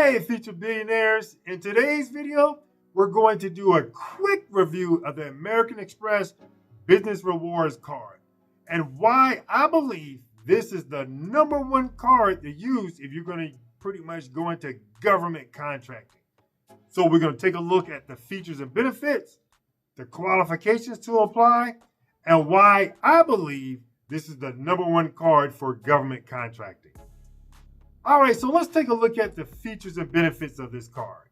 Hey, future billionaires. In today's video, we're going to do a quick review of the American Express Business Rewards card and why I believe this is the #1 card to use if you're going to pretty much go into government contracting. So we're going to take a look at the features and benefits, the qualifications to apply, and why I believe this is the #1 card for government contracting. All right, so let's take a look at the features and benefits of this card.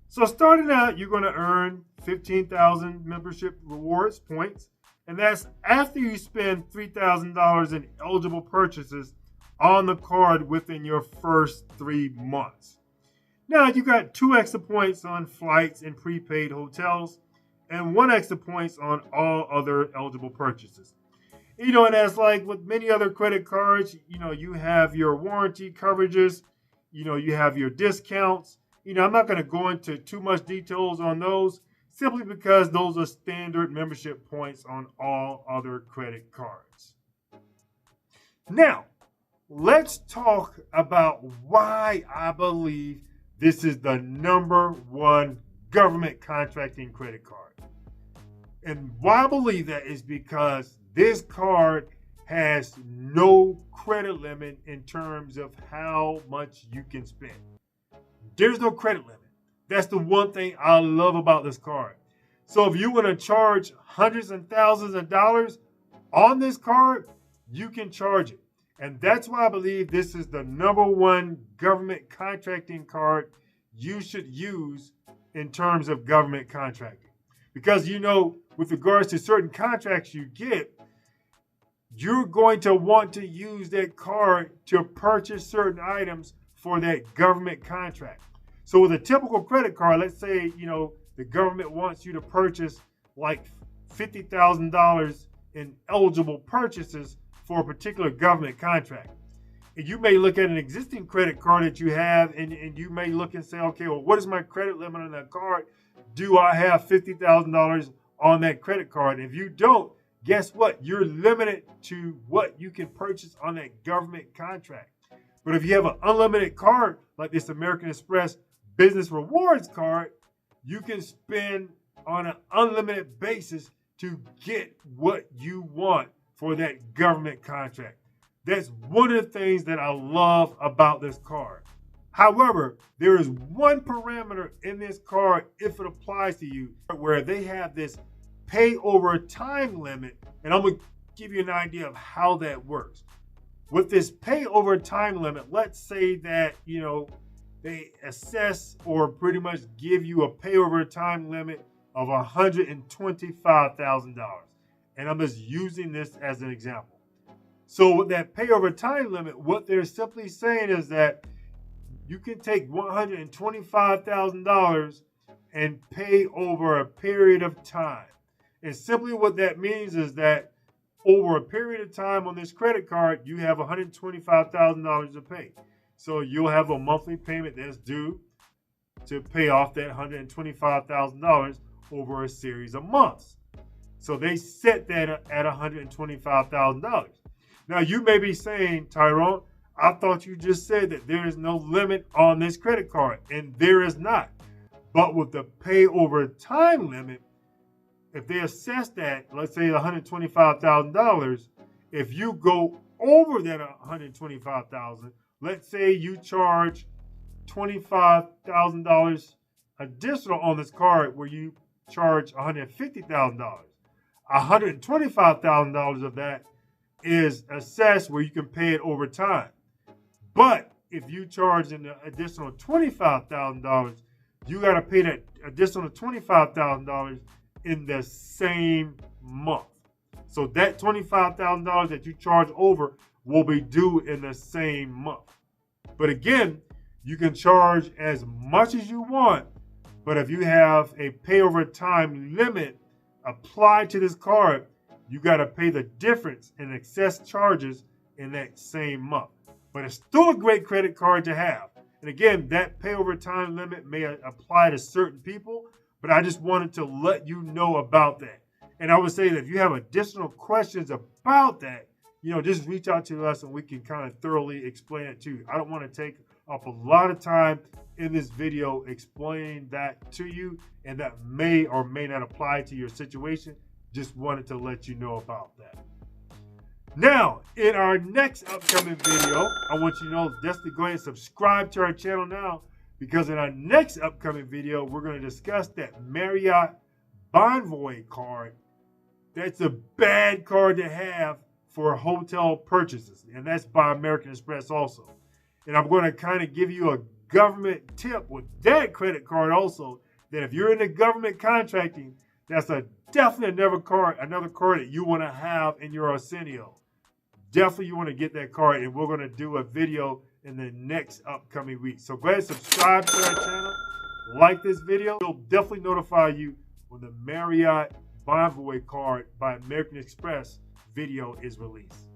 So starting out, you're going to earn 15,000 membership rewards points, and that's after you spend $3,000 in eligible purchases on the card within your first 3 months. Now, you got 2 extra points on flights and prepaid hotels, and 1 extra points on all other eligible purchases. And as like with many other credit cards, you have your warranty coverages, you have your discounts. I'm not going to go into too much details on those simply because those are standard membership points on all other credit cards. Now, let's talk about why I believe this is the #1 government contracting credit card. And why I believe that is because this card has no credit limit in terms of how much you can spend. There's no credit limit. That's the one thing I love about this card. So if you want to charge hundreds and thousands of dollars on this card, you can charge it. And that's why I believe this is the #1 government contracting card you should use in terms of government contracting. Because, with regards to certain contracts you get, you're going to want to use that card to purchase certain items for that government contract. So with a typical credit card, let's say, the government wants you to purchase like $50,000 in eligible purchases for a particular government contract. And you may look at an existing credit card that you have and you may look and say, okay, well, what is my credit limit on that card? Do I have $50,000 on that credit card? And if you don't, guess what? You're limited to what you can purchase on that government contract. But if you have an unlimited card, like this American Express Business Rewards card, you can spend on an unlimited basis to get what you want for that government contract. That's one of the things that I love about this card. However, there is one parameter in this card, if it applies to you, where they have this pay over time limit, and I'm going to give you an idea of how that works. With this pay over time limit, let's say that, they assess or pretty much give you a pay over time limit of $125,000. And I'm just using this as an example. So with that pay over time limit, what they're simply saying is that you can take $125,000 and pay over a period of time. And simply what that means is that over a period of time on this credit card, you have $125,000 to pay. So you'll have a monthly payment that's due to pay off that $125,000 over a series of months. So they set that at $125,000. Now you may be saying, Tyrone, I thought you just said that there is no limit on this credit card, and there is not. But with the pay over time limit, if they assess that, let's say $125,000, if you go over that $125,000, let's say you charge $25,000 additional on this card where you charge $150,000. $125,000 of that is assessed where you can pay it over time. But if you charge an additional $25,000, you got to pay that additional $25,000 in the same month. So that $25,000 that you charge over will be due in the same month. But again, you can charge as much as you want, but if you have a pay over time limit applied to this card, you got to pay the difference in excess charges in that same month. But it's still a great credit card to have. And again, that pay over time limit may apply to certain people, but I just wanted to let you know about that. And I would say that if you have additional questions about that, just reach out to us and we can kind of thoroughly explain it to you. I don't want to take up a lot of time in this video explaining that to you, and that may or may not apply to your situation. Just wanted to let you know about that. Now, in our next upcoming video, I want you to know just to go ahead and subscribe to our channel now, because in our next upcoming video, we're going to discuss that Marriott Bonvoy card. That's a bad card to have for hotel purchases, and that's by American Express also. And I'm going to kind of give you a government tip with that credit card also, that if you're in the government contracting, that's definitely another card that you want to have in your Arsenio. Definitely you want to get that card, and we're going to do a video in the next upcoming week. So go ahead and subscribe to our channel, like this video. It'll definitely notify you when the Marriott Bonvoy card by American Express video is released.